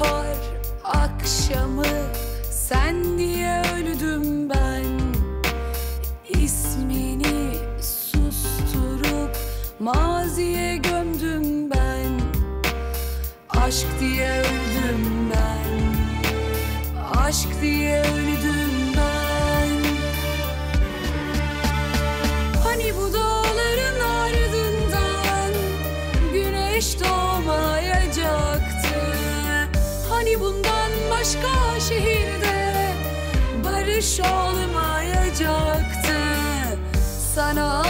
bahar akşamı sen diye öldüm ben. İsmini susturup maziye gömdüm ben. Aşk diye öldüm ben. Aşk diye öldüm ben. Hani bu dağların ardından güneş doğmayacaktı. Hani bundan başka şehirde barış olmayacaktı. Sana